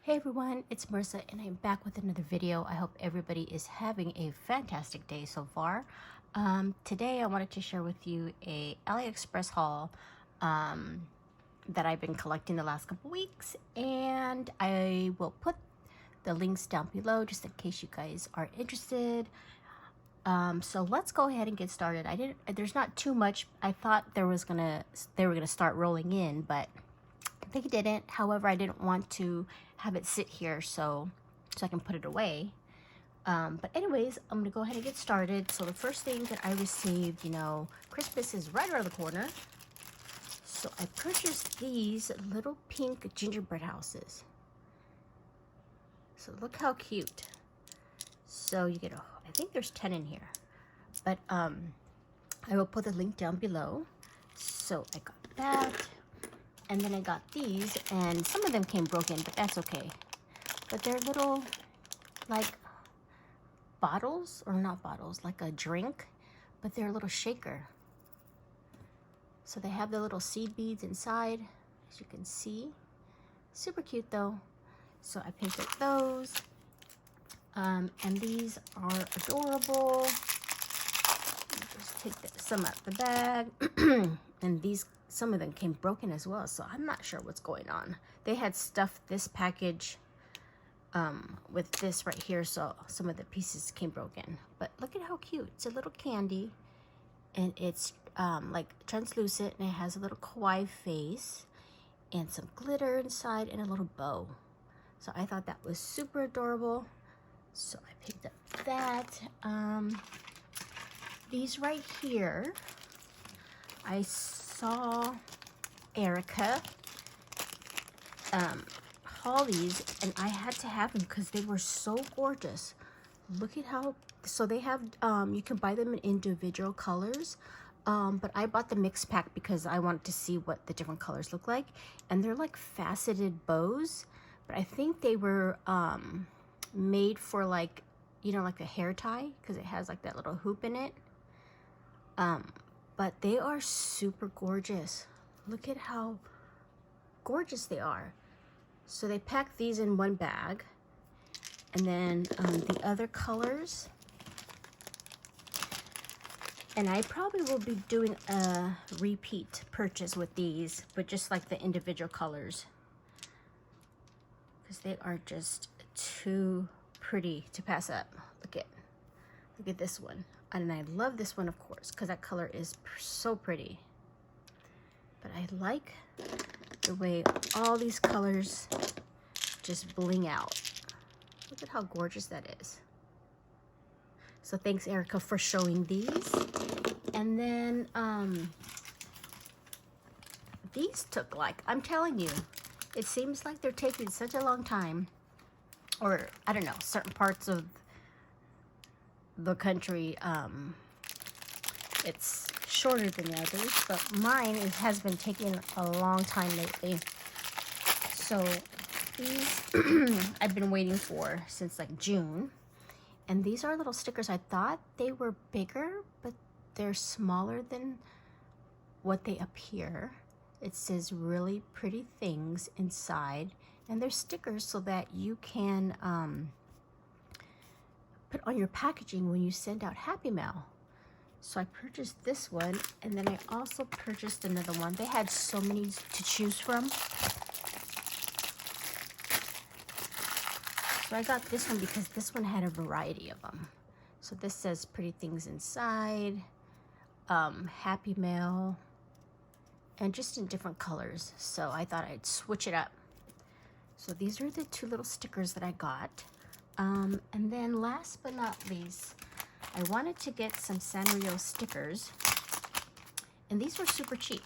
Hey everyone, it's Marissa and I'm back with another video. I hope everybody is having a fantastic day so far. Today I wanted to share with you a AliExpress haul that I've been collecting the last couple weeks, and I will put the links down below just in case you guys are interested. So let's go ahead and get started. There's not too much. I thought they were gonna start rolling in, but they didn't. However, I didn't want to have it sit here so I can put it away. But anyways, I'm gonna go ahead and get started. So the first thing that I received, Christmas is right around the corner. So I purchased these little pink gingerbread houses. So look how cute. So you get I think there's 10 in here, but I will put the link down below. So I got that. And then I got these, and some of them came broken, but that's okay. But they're little, like, bottles, or not bottles, like a drink, but they're a little shaker. So they have the little seed beads inside, as you can see. Super cute, though. So I picked up those. And these are adorable. Just take some out the bag. And some of them came broken as well, so I'm not sure what's going on. They had stuffed this package with this right here, so some of the pieces came broken. But look at how cute. It's a little candy, and it's like translucent, and it has a little kawaii face and some glitter inside and a little bow. So I thought that was super adorable, so I picked up that. These right here, I saw Erica haul these, and I had to have them because they were so gorgeous. Look at how, so they have, you can buy them in individual colors, but I bought the mixed pack because I wanted to see what the different colors look like. And they're like faceted bows, but I think they were made for like, like a hair tie, because it has like that little hoop in it. But they are super gorgeous. Look at how gorgeous they are. So they packed these in one bag. And then the other colors. And I probably will be doing a repeat purchase with these, but just like the individual colors, because they are just too pretty to pass up. Look at this one. And I love this one, of course, because that color is so pretty. But I like the way all these colors just bling out. Look at how gorgeous that is. So thanks, Erica, for showing these. And then these took, like, I'm telling you, it seems like they're taking such a long time. Or, I don't know, certain parts of the country, it's shorter than the others, but mine, it has been taking a long time lately. So these I've been waiting for since like June, and these are little stickers. I thought they were bigger, but they're smaller than what they appear. It says really pretty things inside, and they're stickers so that you can put on your packaging when you send out Happy Mail. So I purchased this one, and then I also purchased another one. They had so many to choose from. So I got this one because this one had a variety of them. So this says pretty things inside, Happy Mail, and just in different colors. So I thought I'd switch it up. So these are the two little stickers that I got. And then last but not least, I wanted to get some Sanrio stickers, and these were super cheap.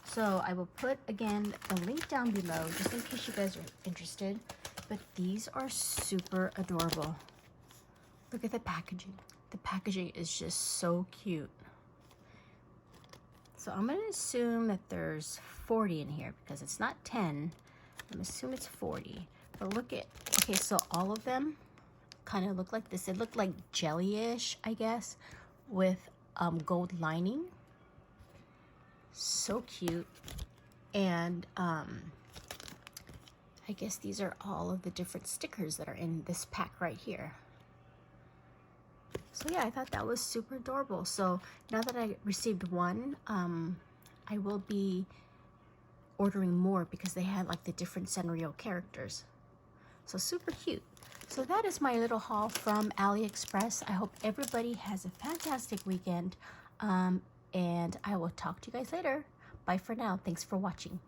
So I will put, again, the link down below just in case you guys are interested. But these are super adorable. Look at the packaging. The packaging is just so cute. So I'm going to assume that there's 40 in here because it's not 10. I'm assuming it's 40. But look at, okay, so all of them kind of look like this. It looked like jelly-ish, I guess, with gold lining. So cute. And I I guess these are all of the different stickers that are in this pack right here. So yeah, I thought that was super adorable. So now that I received one, I will be ordering more because they have like the different Sanrio characters. So super cute. So that is my little haul from AliExpress. I hope everybody has a fantastic weekend. And I will talk to you guys later. Bye for now. Thanks for watching.